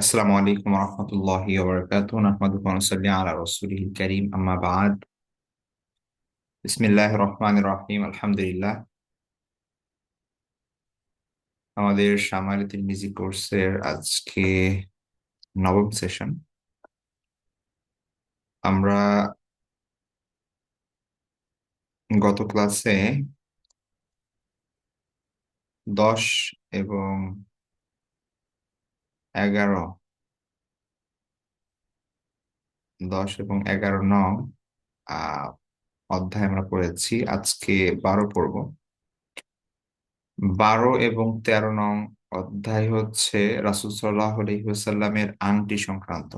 আসসালামু আলাইকুম রহমতুল্লাহি ওয়া বারাকাতুহু নাহমাদুহু ওয়া নুসাল্লি আলা রাসূলিহিল কারীম আম্মা বা'দ বিসমিল্লাহির রহমানির রহিম আলহামদুলিল্লাহ। আমাদের শামাইলে তিরমিজি কোর্সের আজকে নবম সেশন। আমরা গত ক্লাসে 10 এবং 11 নং আহ অধ্যায় আমরা পড়েছি। আজকে 12 পড়ব। 12 এবং 13 নং অধ্যায় হচ্ছে রাসূল সাল্লাল্লাহু আলাইহি ওয়াসাল্লামের আংটি সংক্রান্ত।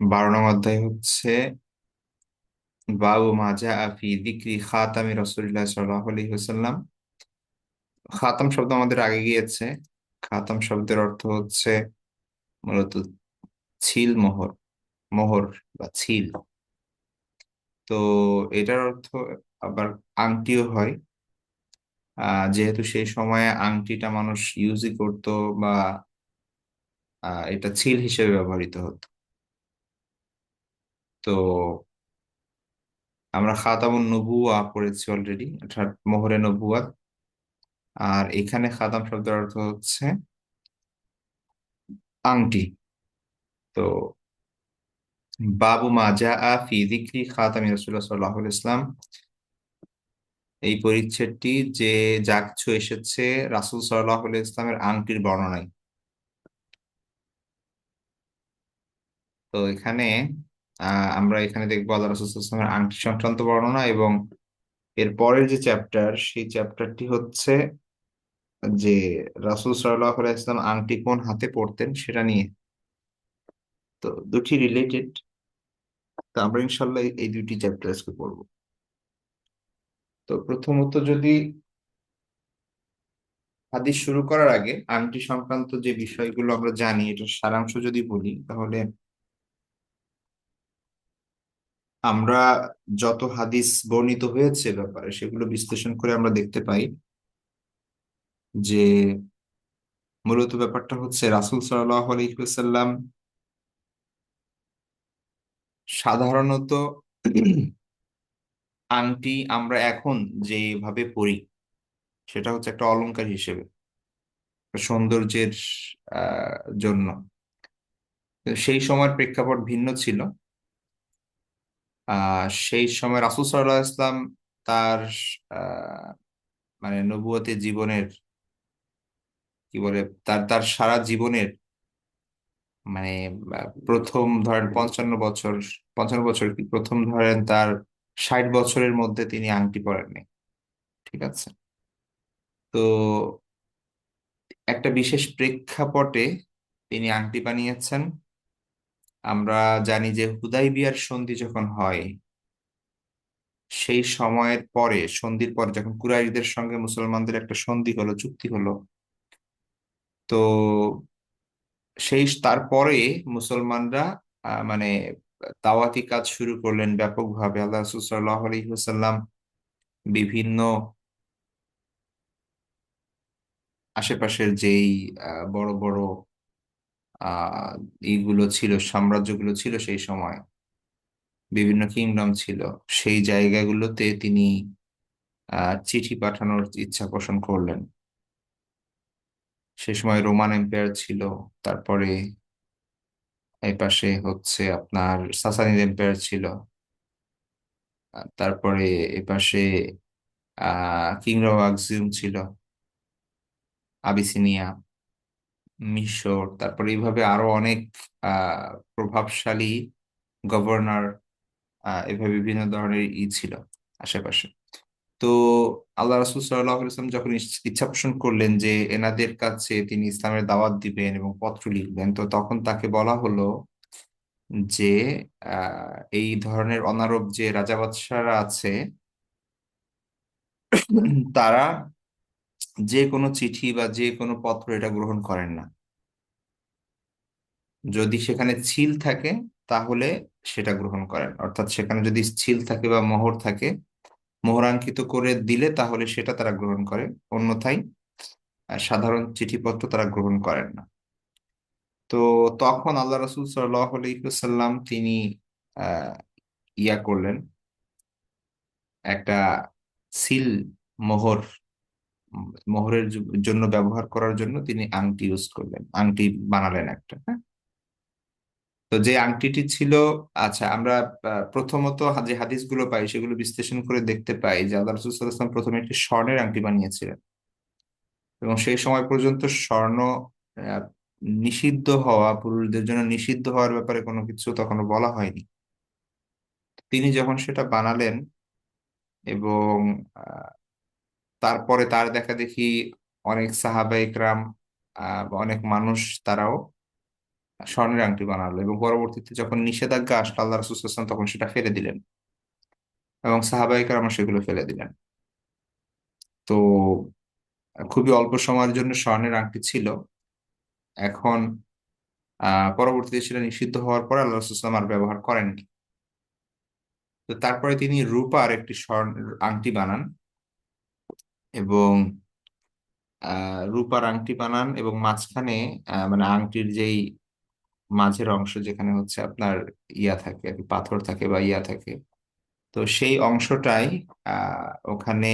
12 নং অধ্যায় হচ্ছে বাবু মা জাআ ফি যিকরি খাতামি রাসূলিল্লাহ সাল্লাল্লাহু আলাইহি ওয়াসাল্লাম। খাতাম শব্দ আমাদের আগে গিয়েছে। খাতাম শব্দের অর্থ হচ্ছে মূলত ছিল, মোহর, মোহর বা ছিল। তো এটার অর্থ আবার আংটিও হয়। যেহেতু সেই সময়ে আংটিটা মানুষ ইউজই করতো, বা এটা ছিল হিসেবে ব্যবহৃত হতো। তো আমরা খাতামুন নবুওয়া পড়েছি অলরেডি, অর্থাৎ মোহরে নবুয়াত। আর এখানে খাতাম শব্দের অর্থ হচ্ছে আংটি। তো বাবু মা জাআ ফি যিকরি খাতামি রাসূলুল্লাহ সাল্লাল্লাহু আলাইহি ওয়াসাল্লাম, এই পরিচ্ছেদটি যে যা কিছু এসেছে রাসূল সাল্লাল্লাহু আলাইহি ওয়াসাল্লামের আংটির বর্ণনায়। তো এখানে আমরা এখানে দেখবো আল্লাহ রাসূল সাল্লাল্লাহু আলাইহি ওয়াসাল্লামের আংটি সংক্রান্ত বর্ণনা, এবং এর পরের যে চ্যাপ্টার, সেই চ্যাপ্টারটি হচ্ছে যে রাসূল সাল্লাল্লাহু আলাইহি ওয়াসাল্লাম আংটি কোন হাতে পরতেন সেটা নিয়ে। তো দুটি রিলেটেড। তো আমরা ইনশাল্লাহ এই দুটি চ্যাপ্টার আজকে পড়বো। তো প্রথমত যদি হাদিস শুরু করার আগে আংটি সংক্রান্ত যে বিষয়গুলো আমরা জানি এটার সারাংশ যদি বলি, তাহলে আমরা যত হাদিস বর্ণিত হয়েছে ব্যাপারে সেগুলো বিশ্লেষণ করে আমরা দেখতে পাই যে মূলত ব্যাপারটা হচ্ছে রাসূল সাল্লাল্লাহু আলাইহি ওয়াসাল্লাম সাধারণত আংটি আমরা এখন যেভাবে পরি সেটা হচ্ছে একটা অলংকার হিসেবে, সৌন্দর্যের জন্য। তো সেই সময়ের প্রেক্ষাপট ভিন্ন ছিল। সেই সময় রাসূল সাল্লাল্লাহু আলাইহি ওয়াসাল্লাম তার আহ, মানে নবুয়তের জীবনের, কি বলে, তার তার সারা জীবনের, মানে প্রথম ধরেন 55 বছর, 55 বছর কি, প্রথম ধরেন তার 60 বছরের মধ্যে তিনি আংটি পরেননি। ঠিক আছে। তো একটা বিশেষ প্রেক্ষাপটে তিনি আংটি বানিয়েছেন। আমরা জানি যে হুদাইবিয়ার সন্ধি যখন হয়, সেই সময়ের পরে, সন্ধির পরে যখন কুরাইশদের সঙ্গে মুসলমানদের একটা সন্ধি হলো, চুক্তি হলো, তো তারপরে মুসলমানরা মানে দাওয়াতি কাজ শুরু করলেন ব্যাপকভাবে। আল্লাহ রাসূল সাল্লাল্লাহু আলাইহি ওয়াসাল্লাম বিভিন্ন আশেপাশের যেই বড় বড় ইগুলো ছিল, সাম্রাজ্যগুলো ছিল সেই সময়, বিভিন্ন কিংডম ছিল, সেই জায়গাগুলোতে তিনি চিঠি পাঠানোর ইচ্ছা পোষণ করলেন। সে সময় রোমান এম্পায়ার ছিল, তারপরে এই পাশে হচ্ছে আপনার সাসানিদ এম্পায়ার ছিল, তারপরে এ পাশে কিংডম অফ আক্সিউম ছিল, আবিসিনিয়া, মিশর, তারপরে এইভাবে আরো অনেক প্রভাবশালী গভর্নর, এভাবে বিভিন্ন ধরনের ছিল আশেপাশে। তো আল্লাহ রাসূল সাল্লাল্লাহু আলাইহি ওয়াসাল্লাম যখন ইচ্ছা পোষণ করলেন যে এনাদের কাছে তিনি ইসলামের দাওয়াত দিবেন এবং পত্র লিখবেন, তো তখন তাকে বলা হলো যে এই ধরনের অনারব যে রাজা বাদশাহরা আছে, তারা যে কোনো চিঠি বা যে কোনো পত্র এটা গ্রহণ করেন না। যদি সেখানে ছিল থাকে তাহলে সেটা গ্রহণ করেন, অর্থাৎ সেখানে যদি ছিল থাকে বা মোহর থাকে, মোহরাঙ্কিত করে দিলে তাহলে সেটা তারা গ্রহণ করে। অন্যথায় সাধারণ চিঠিপত্র তারা গ্রহণ করেন না। তো তখন আল্লাহ রসুল সাল্লাহ আলাইসাল্লাম তিনি আহ ইয়া করলেন, একটা সিল, মোহর, মোহরের জন্য ব্যবহার করার জন্য তিনি আংটি ইউজ করলেন, আংটি বানালেন একটা, হ্যাঁ। তো যে আংটিটি ছিল, আচ্ছা আমরা প্রথমত যে হাদিসগুলো পাই সেগুলো বিশ্লেষণ করে দেখতে পাই যে আল্লাহ রসুল সাল্লাল্লাহু আলাইহি ওয়াসাল্লাম প্রথমে একটি স্বর্ণের আংটি বানিয়েছিলেন, এবং সেই সময় পর্যন্ত স্বর্ণ আহ, নিষিদ্ধ হওয়া, পুরুষদের জন্য নিষিদ্ধ হওয়ার ব্যাপারে কোনো কিছু তখনো বলা হয়নি। তিনি যখন সেটা বানালেন এবং তারপরে তার দেখা দেখি অনেক সাহাবা ইকরাম বা অনেক মানুষ তারাও স্বর্ণের আংটি বানালো, এবং পরবর্তীতে যখন নিষেধাজ্ঞা আসলো আল্লাহ রাসূল সাল্লাল্লাহু আলাইহি ওয়াসাল্লাম তখন সেটা ফেলে দিলেন, এবং সাহাবা ইকরাম সেগুলো ফেলে দিলেন। তো খুবই অল্প সময়ের জন্য স্বর্ণের আংটি ছিল। এখন পরবর্তীতে সেটা নিষিদ্ধ হওয়ার পর আল্লাহ রাসূল সাল্লাল্লাহু আলাইহি ওয়াসাল্লাম আর ব্যবহার করেননি। তো তারপরে তিনি রূপার একটি স্বর্ণের আংটি বানান, এবং রূপার আংটি বানান এবং মাঝখানে মানে আংটির যেই মাঝের অংশ যেখানে হচ্ছে আপনার ইয়া থাকে আর কি, পাথর থাকে বা ইয়া থাকে, তো সেই অংশটাই ওখানে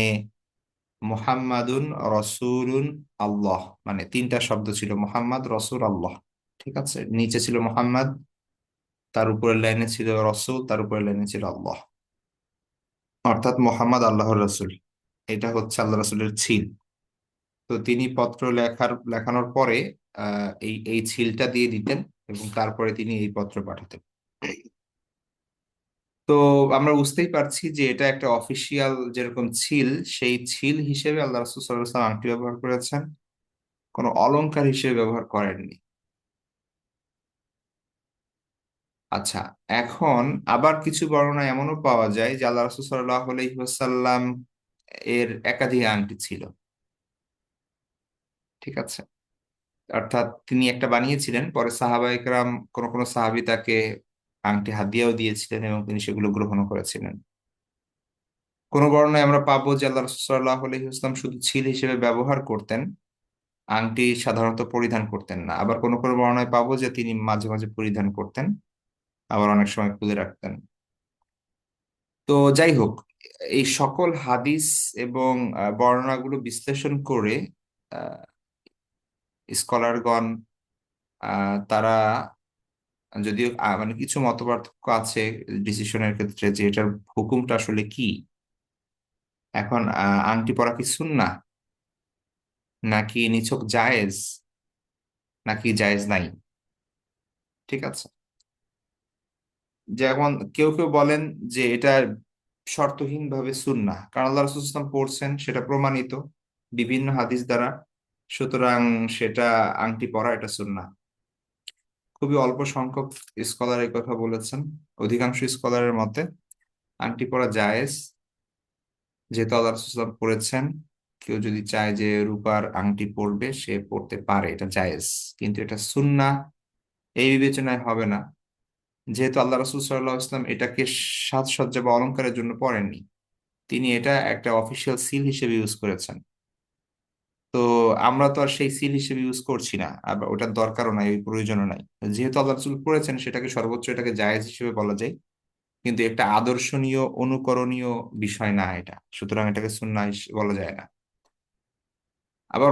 মুহাম্মাদুন রসুলুন আল্লাহ, মানে তিনটা শব্দ ছিল, মোহাম্মদ, রসুল, আল্লাহ। ঠিক আছে, নিচে ছিল মোহাম্মদ, তার উপরের লাইনে ছিল রসুল, তার উপরের লাইনে ছিল আল্লাহ, অর্থাৎ মোহাম্মদ আল্লাহর রসুল। এটা হচ্ছে আল্লাহ রসুলের ছিল। তো তিনি পত্র লেখানোর পরে এই এই ছিলটা দিয়ে দিতেন, এবং তারপরে তিনি এই পত্র পাঠাতেন। তো আমরা বুঝতেই পারছি যে এটা একটা অফিসিয়াল যেরকম ছিল, সেই ছিল হিসেবে আল্লাহ রাসূল সাল্লাল্লাহু আলাইহি ওয়াসাল্লাম আংটি ব্যবহার করেছেন, কোনো অলংকার হিসেবে ব্যবহার করেননি। আচ্ছা, এখন আবার কিছু বর্ণনা এমনও পাওয়া যায় যে আল্লাহ রাসূল সাল্লাল্লাহু আলাইহি ওয়াসাল্লাম এর একাধিক আংটি ছিল। ঠিক আছে, অর্থাৎ তিনি একটা বানিয়েছিলেন, পরে সাহাবা ইকরাম, কোন কোন সাহাবী তাকে আংটি হাদিয়াও দিয়েছিলেন এবং তিনি সেগুলো গ্রহণও করেছিলেন। কোন বর্ণনায় আমরা পাবো যে আল্লাহ রাসূল সাল্লাল্লাহু আলাইহি ওয়াসাল্লাম শুধু ছিল হিসেবে ব্যবহার করতেন, আংটি সাধারণত পরিধান করতেন না। আবার কোন কোন বর্ণনায় পাবো যে তিনি মাঝে মাঝে পরিধান করতেন, আবার অনেক সময় খুলে রাখতেন। তো যাই হোক, এই সকল হাদিস এবং বর্ণনাগুলো বিশ্লেষণ করে স্কলারগণ তারা, যদিও মানে কিছু মতপার্থক্য আছে ডিসিশনের ক্ষেত্রে যে এটার হুকুমটা আসলে কি। এখন আংটি পরা কি সুন্নাহ, নাকি নিছক জায়েজ, নাকি জায়েজ নাই। ঠিক আছে, যেমন কেউ কেউ বলেন যে এটা শর্তহীন ভাবে সুন্নাহ, কারণ আল্লাহ রাসূল সাল্লাল্লাহু আলাইহি ওয়াসাল্লাম পড়ছেন, সেটা প্রমাণিত বিভিন্ন হাদিস দ্বারা, সুতরাং সেটা আংটি পরা এটা সুন্নাহ। খুবই অল্প সংখ্যক স্কলার এই কথা বলেছেন। অধিকাংশ স্কলারের মতে আংটি পরা জায়েজ, যেহেতু আল্লাহ রাসূল সাল্লাল্লাহু আলাইহি ওয়াসাল্লাম পড়েছেন। কেউ যদি চায় যে রূপার আংটি পরবে, সে পড়তে পারে, এটা জায়েজ। কিন্তু এটা সুন্নাহ এই বিবেচনায় হবে না, যেহেতু আল্লাহ রাসূল সাল্লাল্লাহু আলাইহি ওয়াসাল্লাম এটাকে সাজসজ্জা বা অলংকারের জন্য পড়েননি, তিনি এটা একটা অফিসিয়াল সিল হিসেবে ইউজ করেছেন। তো আমরা তো আর সেই সিল হিসেবে ইউজ করছি না, আবার ওটার দরকারও নাই, ওই প্রয়োজনও নাই। যেহেতু আল্লাহ রাসূল করেছেন, সেটাকে সর্বোচ্চ এটাকে জায়েজ হিসেবে বলা যায়, কিন্তু একটা আদর্শনীয় অনুকরণীয় বিষয় না এটা, সুতরাং এটাকে সুন্নাহ বলা যায় না। আবার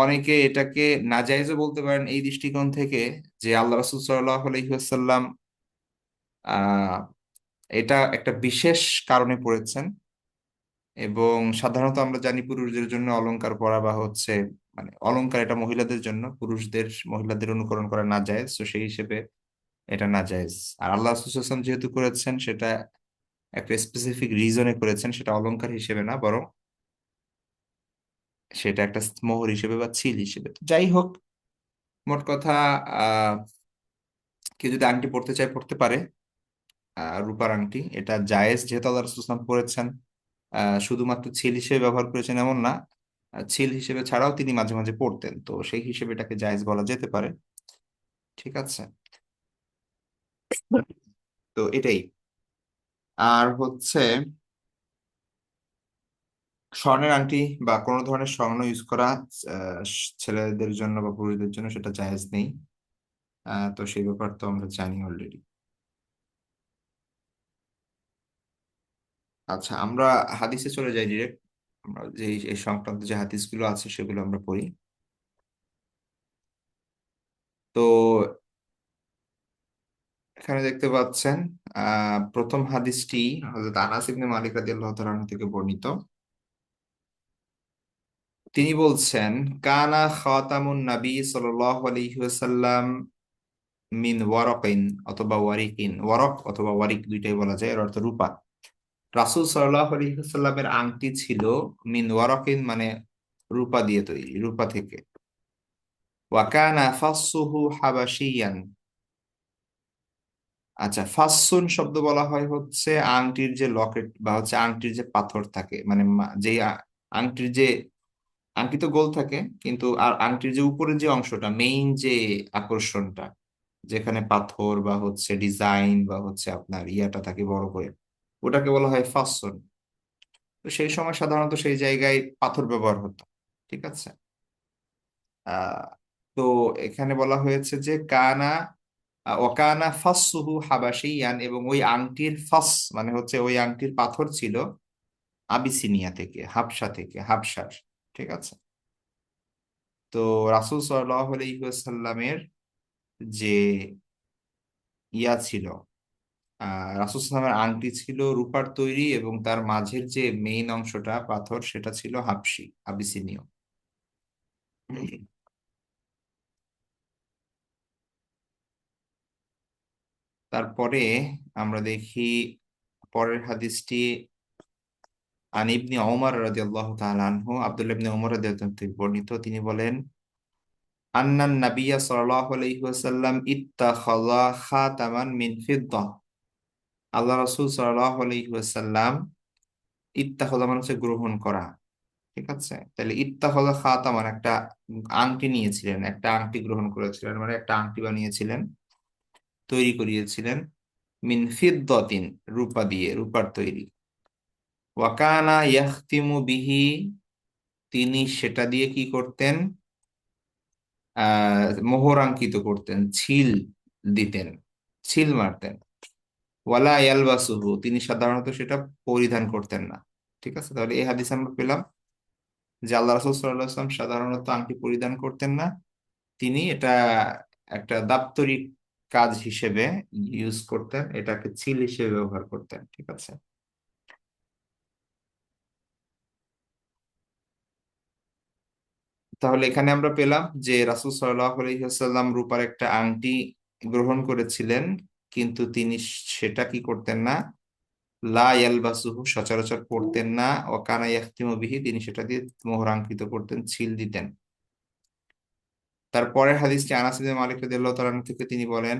অনেকে এটাকে নাজায়েজও বলতে পারেন এই দৃষ্টিকোণ থেকে, যে আল্লাহ রাসূল সাল্লাল্লাহু আলাইহি ওয়াসাল্লাম আহ এটা একটা বিশেষ কারণে পড়েছেন, এবং সাধারণত আমরা জানি পুরুষদের জন্য অলংকার পরা বা হচ্ছে মানে অলংকার এটা মহিলাদের জন্য, মহিলাদের অনুকরণ করা না যায়, তো সেই হিসেবে এটা না যায়। আর আল্লাহ রাসূল সাল্লাল্লাহু আলাইহি ওয়াসাল্লাম যেহেতু করেছেন, সেটা একটা স্পেসিফিক রিজনে করেছেন, সেটা অলংকার হিসেবে না, বরং সেটা একটা মোহর হিসেবে বা ছিল হিসেবে। তো যাই হোক, মোট কথা, আহ কেউ যদি আংটি পড়তে চায় পড়তে পারে। রূপার আংটি এটা জায়েজ, যেহেতু আল্লাহ রাসূল সাল্লাল্লাহু আলাইহি ওয়াসাল্লাম পড়েছেন। শুধুমাত্র ছিল হিসেবে ব্যবহার করেছেন এমন না, ছিল হিসেবে ছাড়াও তিনি মাঝে মাঝে পড়তেন, তো সেই হিসেবে এটাকে জায়েজ বলা যেতে পারে। ঠিক আছে, তো এটাই। আর হচ্ছে স্বর্ণের আংটি বা কোনো ধরনের স্বর্ণ ইউজ করা ছেলেদের জন্য বা পুরুষদের জন্য সেটা জায়েজ নেই। তো সেই ব্যাপার তো আমরা জানি অলরেডি। আচ্ছা, আমরা হাদিসে চলে যাই ডিরেক্ট। আমরা যে এই সংক্রান্ত যে হাদিসগুলো আছে সেগুলো আমরা পড়ি। তো এখানে দেখতে পাচ্ছেন প্রথম হাদিসটি হযরত আনাস ইবনে মালিক রাদিয়াল্লাহু তাআলা আনহু থেকে বর্ণিত। তিনি বলছেন, কানা খাতামুন নবী সাল্লাল্লাহু আলাইহি ওয়াসাল্লাম মিন ওয়ারাকিন অথবা ওয়ারিকিন, ওয়ারক অথবা ওয়ারিক দুইটাই বলা যায়, এর অর্থ রূপা। রাসূল সাল্লাল্লাহু আলাইহি ওয়াসাল্লামের আংটি ছিল মিন ওয়ারাকিন, মানে রূপা দিয়ে তৈরি, রূপা থেকে। ওয়া কানা ফাসসুহু হাবাশিয়ান। আচ্ছা, ফাসসুন শব্দ বলা হয় হচ্ছে আংটির যে লকেট বা হচ্ছে আংটির যে পাথর থাকে, মানে যে আংটির যে আংটি তো গোল থাকে, কিন্তু আর আংটির যে উপরের যে অংশটা, মেইন যে আকর্ষণটা, যেখানে পাথর বা হচ্ছে ডিজাইন বা হচ্ছে আপনার ইয়াটা থাকে বড় করে, ওটাকে বলা হয় ফাসসুন। তো সেই সময় সাধারণত সেই জায়গায় পাথর ব্যবহার হতো। ঠিক আছে। আহ তো এখানে বলা হয়েছে যে কানা ওয়াকানা ফাসসুহু হাবাশিয়ান, এবং ওই আংটির ফাস মানে হচ্ছে ওই আংটির পাথর ছিল আবিসিনিয়া থেকে, হাবশা থেকে, হাবশার। ঠিক আছে। তো রাসূল সাল্লাল্লাহু আলাইহি ওয়াসাল্লামের যে ইয়া ছিল, রাসূল সাল্লামের আংটি ছিল রূপার তৈরি, এবং তার মাঝের যে মেইন অংশটা পাথর সেটা ছিল হাবশি, আবিসিনীয়। তারপরে আমরা দেখি পরের হাদিসটি, আন ইবনে ওমর রাদিয়াল্লাহু তাআলা আনহু, আব্দুল্লাহ ইবনে ওমর রাদিয়াল্লাহু তাআলা থেকে বর্ণিত, তিনি বলেন, আন্নান নাবিয়্যা সাল্লাল্লাহু আলাইহি ওয়াসাল্লাম ইত্তাখাযা খাতামান মিন ফিদ্দাহ। আল্লাহ রাসূল সাল্লাল্লাহু আলাইহি ওয়াসাল্লাম, ইত্তাখাযা মানে হচ্ছে গ্রহণ করা। ঠিক আছে, তাহলে ইত্তাখাযা খাতামান একটা আংটি নিয়েছিলেন, একটা আংটি গ্রহণ করেছিলেন, মানে একটা আংটি বানিয়েছিলেন, তৈরি করিয়েছিলেন, মিন ফিদ্দাতিন, রূপা দিয়ে, রূপার তৈরি। ওয়া কানা ইয়াখতিমু বিহি, তিনি সেটা দিয়ে কি করতেন, মোহরাঙ্কিত করতেন, ছিল দিতেন, ছিল মারতেন। ওয়ালা ইয়ালবাসুহু, তিনি সাধারণত সেটা পরিধান করতেন না। ঠিক আছে, তাহলে এই হাদিস আমরা পেলাম যে আল্লাহ রাসূল সাল্লাল্লাহু আলাইহি ওয়াসাল্লাম সাধারণত আংটি পরিধান করতেন না। তিনি এটা একটা দাপ্তরিক কাজ হিসেবে ইউজ করতেন, এটাকে ছিল হিসেবে ব্যবহার করতেন। ঠিক আছে। তাহলে এখানে আমরা পেলাম যে রাসূল সাল্লাল্লাহু আলাইহি ওয়াসাল্লাম রূপার একটা আংটি গ্রহণ করেছিলেন, কিন্তু তিনি সেটা কি করতেন না, লা ইয়ালবাসুহু, সচরাচর পড়তেন না। ও কানা ইয়াখতিমু বিহি, তিনি সেটা দিয়ে মোহরাঙ্কিত করতেন, ছিল দিতেন। তারপরের হাদিসটি আনাস ইবনে মালিক রাদিয়াল্লাহু তাআলা আনহু থেকে, তিনি বলেন,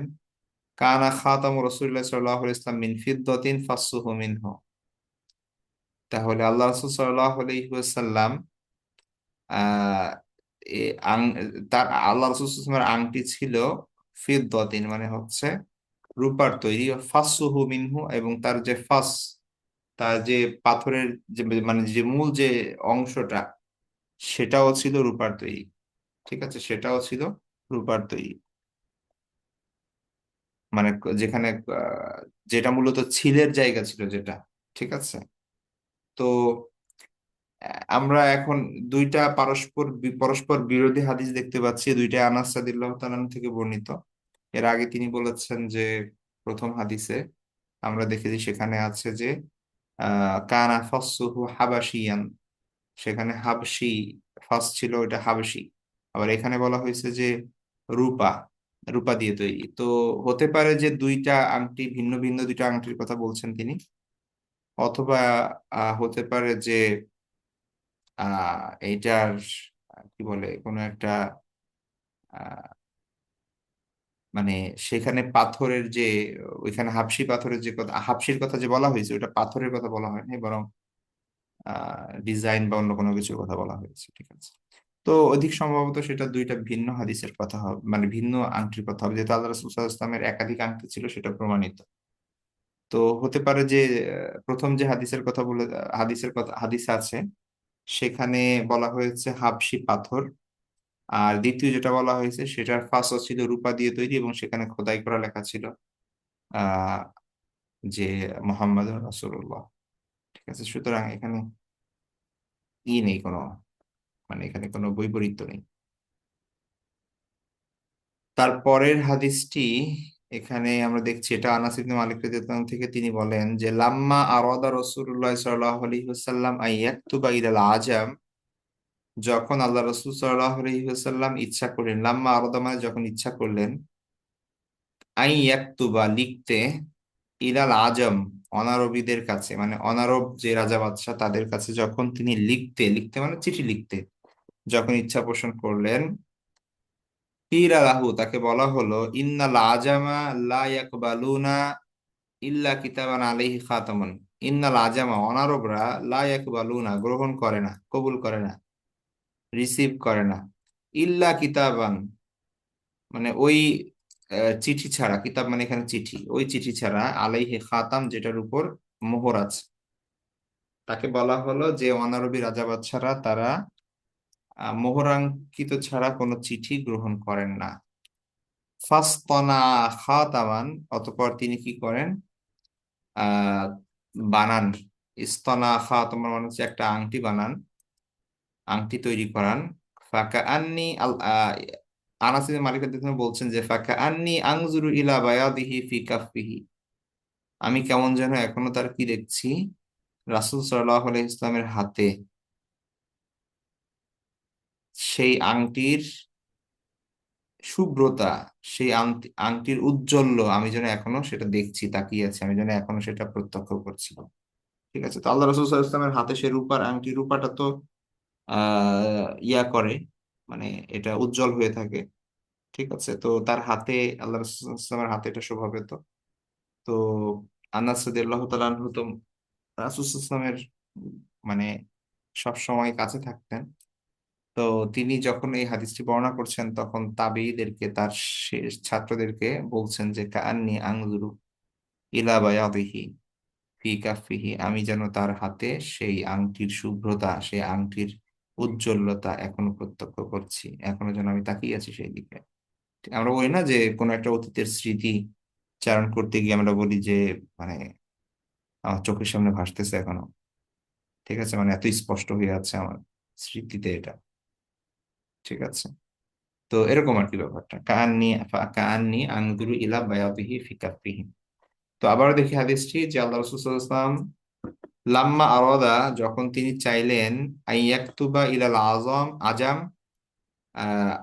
কানা খাতামু রাসূলিল্লাহ সাল্লাল্লাহু আলাইহি ওয়াসাল্লাম মিন ফিদ্দাতিন ফাসসুহু মিনহু। তাহলে আল্লাহ রাসূল সাল্লাল্লাহু আলাইহি ওয়াসাল্লাম আহ এ আং তার আল্লাহ রাসূল সাল্লাল্লাহু আলাইহি ওয়াসাল্লামের আংটি ছিল ফিদ্দাতিন, মানে হচ্ছে রূপার তৈরি, ফাসসুহু মিনহু, এবং তার যে ফাস, তার যে পাথরের যে মানে যে মূল যে অংশটা, সেটাও ছিল রূপার তৈরি। ঠিক আছে, সেটাও ছিল রূপার তৈরি, মানে যেখানে যেটা মূলত ছিলের জায়গা ছিল যেটা। ঠিক আছে। তো আমরা এখন দুইটা পরস্পর বিরোধী হাদিস দেখতে পাচ্ছি, দুইটা আনাস রাদিয়াল্লাহু তাআলা আনহু থেকে বর্ণিত। এর আগে তিনি বলেছেন যে প্রথম হাদিসে আমরা দেখেছি সেখানে আছে যে কানা ফাসসুহু হাবাশিয়ান, সেখানে হাবশি ফাস ছিল, ওইটা হাবশি। আবার এখানে বলা হয়েছে যে রূপা, রূপা দিয়ে তৈরি। তো হতে পারে যে দুইটা আংটি, ভিন্ন ভিন্ন দুইটা আংটির কথা বলছেন তিনি, অথবা হতে পারে যে এইটার কি বলে, কোনো একটা আহ, মানে সেখানে পাথরের যে, ওইখানে হাবশি পাথরের যে কথা, হাবশির কথা যে বলা হয়েছে, ওটা পাথরের কথা বলা হয়নি, বরং ডিজাইন বা অন্য কোনো কিছুর কথা বলা হয়েছে। ঠিক আছে। তো অধিক সম্ভবত সেটা দুইটা ভিন্ন হাদিসের কথা হবে, মানে ভিন্ন আংটির কথা হবে, যেহেতু আল্লাহ রাসূল সাল্লাল্লাহু আলাইহি ওয়াসাল্লামের একাধিক আংটি ছিল, সেটা প্রমাণিত। তো হতে পারে যে প্রথম যে হাদিসের কথা বলে, হাদিসের কথা হাদিস আছে সেখানে বলা হয়েছে হাবশি পাথর। আর দ্বিতীয় যেটা বলা হয়েছে সেটার ফাঁসও ছিল রূপা দিয়ে তৈরি, এবং সেখানে খোদাই করা লেখা ছিল আহ যে মোহাম্মদ রাসূলুল্লাহ। ঠিক আছে, সুতরাং এখানে নেই কোনো, মানে এখানে কোনো বৈপরীত্য নেই। তারপরের হাদিসটি এখানে আমরা দেখছি, এটা আনাস ইবনে মালিক রাদিয়াল্লাহু আনহু থেকে, তিনি বলেন যে লাম্মা আরাদা রাসূলুল্লাহ সাল্লাল্লাহু আলাইহি ওয়াসাল্লাম আন ইয়াকতুবা ইলাল আজাম, যখন আল্লাহ রাসূল সাল্লাল্লাহু আলাইহি ওয়াসাল্লাম ইচ্ছা করলেন, লাম্মা আরাদা মানে যখন ইচ্ছা করলেন, আন ইয়াকতুবা লিখতে, ইলাল আজম অনারবীদের কাছে, মানে অনারব যে রাজা বাদশাহ তাদের কাছে যখন তিনি লিখতে, লিখতে মানে চিঠি লিখতে যখন ইচ্ছা পোষণ করলেন, কিলা লাহু তাকে বলা হলো, ইন্নাল আজামা লা ইয়াকবালুনা ইল্লা কিতাবান আলাইহি খাতামুন, ইন্নাল আজামা অনারবরা লা ইয়াকবালুনা গ্রহণ করে না, কবুল করে না, রিসিভ করে না, ইল্লা কিতাবান মানে ওই চিঠি ছাড়া, কিতাব মানে এখানে চিঠি, ওই চিঠি ছাড়া, আলাইহি খাতাম যেটার উপর মোহর আছে। তাকে বলা হলো যে অনারবী রাজা বাদশারা তারা মোহরাঙ্কিত ছাড়া কোনো চিঠি গ্রহণ করেন না। ফাসতানা খাতামান, অতঃপর তিনি কি করেন, আহ বানান, ইস্তনা খাতামান মানে হচ্ছে একটা আংটি বানান, আংটি তৈরি করান। ফাকা আন্নি আল আনাস ইবনে মালিক রাদিয়াল্লাহু আনহু বলছেন যে ফাকা আন্নি আনজুরু ইলা বায়াদিহি ফি কাফফিহি, আমি কেমন যেন এখনো তার কি দেখছি, রাসূল সাল্লাল্লাহু আলাইহি ইসলামের হাতে সেই আংটির শুভ্রতা, সেই আংটির উজ্জ্বল্য আমি যেন এখনো সেটা দেখছি, তাকিয়ে আছি, আমি যেন এখনো সেটা প্রত্যক্ষ করছি। ঠিক আছে, তো আল্লাহ রসুল সাল্লাল্লাহু আলাইহি ইসলামের হাতে সে রূপার আংটি, রূপাটা তো ইয়া করে, মানে এটা উজ্জ্বল হয়ে থাকে। ঠিক আছে, তো তার হাতে, আল্লাহ রসুল সাল্লাল্লাহু আলাইহি ইসলামের হাতে এটা শোভাবে। তো আনাস রাদিয়াল্লাহু তাআলা আনহু তো রাসূল সাল্লাল্লাহু আলাইহি ইসলামের মানে সব সময় কাছে থাকতেন। তো তিনি যখন এই হাদিসটি বর্ণনা করছেন, তখন তাবেঈদেরকে, তার শেষ ছাত্রদেরকে বলছেন যে কাআন্নী আনজুরু ইলা বায়াদিহি ফি কাফফিহি, আমি যেন তার হাতে সেই আংটির শুভ্রতা, সেই আংটির উজ্জ্বলতা এখনো প্রত্যক্ষ করছি, এখনো যেন আমি তাকিয়ে আছি সেই দিকে। আমরা বলি না যে কোনো একটা অতীতের স্মৃতি চারণ করতে গিয়ে আমরা বলি যে মানে আমার চোখের সামনে ভাসতেছে এখনো। ঠিক আছে, মানে এত স্পষ্ট হয়ে আছে আমার স্মৃতিতে এটা। ঠিক আছে, তো এরকম আর কি ব্যাপারটা, কাআন্নি আনজুরু ইলা বায়াদিহি ফি কাফফিহি। তো আবার দেখি হাদিসটি যে আল্লাহ রাসূল সাল্লাল্লাহু আলাইহি ওয়াসাল্লাম লাম্মা আরাদা যখন তিনি চাইলেন, আইয়াকতুবা ইলাল আজম আজাম, আহ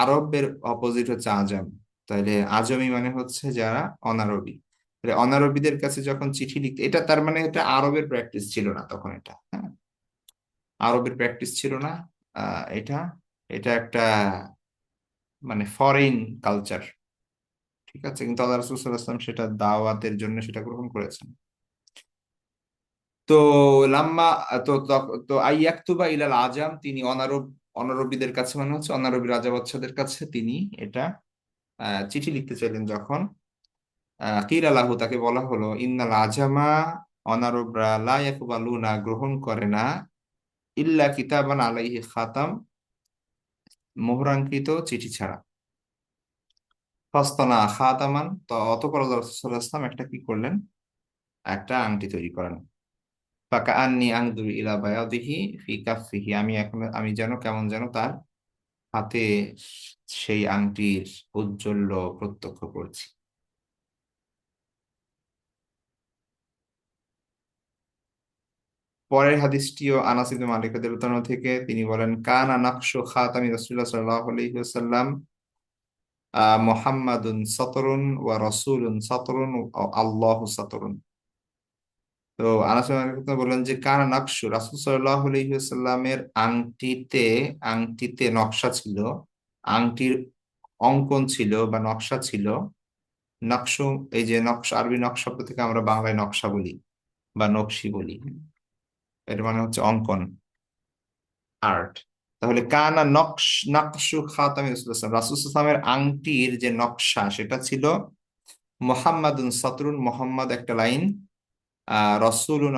আরবের অপোজিট হচ্ছে আজাম, তাহলে আজমি মানে হচ্ছে যারা অনারবী, তাহলে অনারবীদের কাছে যখন চিঠি লিখতে, এটা তার মানে এটা আরবের প্র্যাকটিস ছিল না তখন, এটা হ্যাঁ আরবের প্র্যাকটিস ছিল না। এটা এটা একটা মানে ফরেন কালচার। ঠিক আছে, কিন্তু আল্লাহ রাসূল সাল্লাল্লাহু আলাইহি ওয়াসাল্লাম সেটা দাওয়াতের জন্য সেটা গ্রহণ করেছেন। তো লাম্মা তো তো আইয়াকতুবা ইলাল আজাম, তিনি অনারবীদের কাছে মানে হচ্ছে অনারবী রাজা বাদশাদের কাছে তিনি এটা চিঠি লিখতে চাইলেন যখন, কিলা লাহু তাকে বলা হলো, ইন্নাল আজামা অনারবরা লা ইয়াকবালুনা গ্রহণ করে না, ইল্লা কিতাবান আলাইহি খাতাম মোহরাঙ্কিত চিঠি ছাড়া। ফাস্তানা খাতামান, তো অতঃপর আল্লাহ রাসূল সাল্লাল্লাহু আলাইহি ওয়াসাল্লাম একটা কি করলেন, একটা আংটি তৈরি করেন। ফাকা আন্নি আনজুরু ইলা বায়াদিহি ফি কাফফিহি, আমি এখন, আমি যেন কেমন যেন তার হাতে সেই আংটির ঔজ্জ্বল্য প্রত্যক্ষ করছি। পরের হাদিসটিও আনাস ইবনে মালিক রাদিয়াল্লাহু আনহু থেকে, তিনি বলেন কানা নাকশু খাতামি রাসূলুল্লাহ সাল্লাল্লাহু আলাইহি ওয়াসাল্লাম মুহাম্মাদুন সাতরুন ওয়া রাসূলুন সাতরুন ওয়া আল্লাহু সাতরুন। তো আনাস ইবনে মালিক রাদিয়াল্লাহু আনহু বলেন যে কানা নাকশু, রাসূল সাল্লাল্লাহু আলাইহি ওয়াসাল্লামের আংটিতে, আংটিতে নকশা ছিল, আংটির অঙ্কন ছিল বা নকশা ছিল। নকশু, এই যে নকশা, আরবি নকশা শব্দ থেকে আমরা বাংলায় নকশা বলি বা নকশি বলি, এর মানে হচ্ছে অঙ্কন, আর্ট। তাহলে কানা নকশ নকশু খাতামি রাসূলুল্লাহ, রাসূলের আংটির যে নকশা সেটা ছিল মুহাম্মাদুন সাতরুন, মোহাম্মদ একটা লাইন, রসুলুন,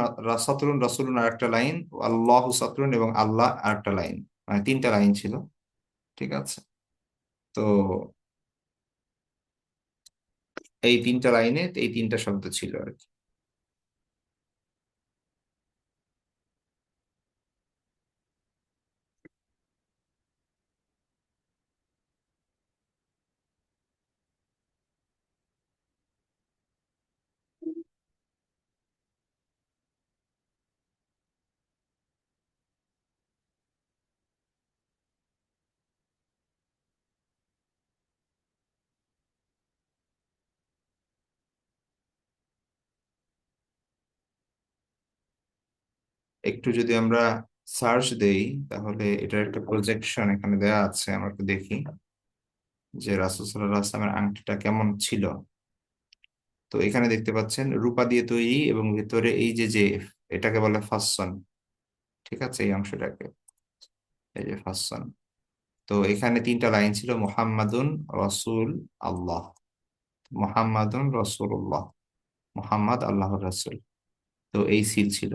সাতরুন রসুলুন আর একটা লাইন, আল্লাহ সাতরুন এবং আল্লাহ আর একটা লাইন, মানে তিনটা লাইন ছিল। ঠিক আছে। তো এই তিনটা লাইনে এই তিনটা শব্দ ছিল আর কি। একটু যদি আমরা সার্চ দেই, তাহলে এটার একটা প্রজেকশন এখানে দেওয়া আছে, আমরা একটু দেখি যে রাসূল সাল্লাল্লাহু আলাইহি ওয়াসাল্লামের আংটিটা কেমন ছিল। তো এখানে দেখতে পাচ্ছেন রূপা দিয়ে তৈরি, এবং ভিতরে এই যে যে এটাকে বলে ফাসসান। ঠিক আছে, এই অংশটাকে, এই যে ফাসসান। তো এখানে তিনটা লাইন ছিল, মুহাম্মাদুন রসুল আল্লাহ, মুহাম্মাদুন রসুল্লাহ, মুহাম্মদ আল্লাহর রাসূল। তো এই সিল ছিল।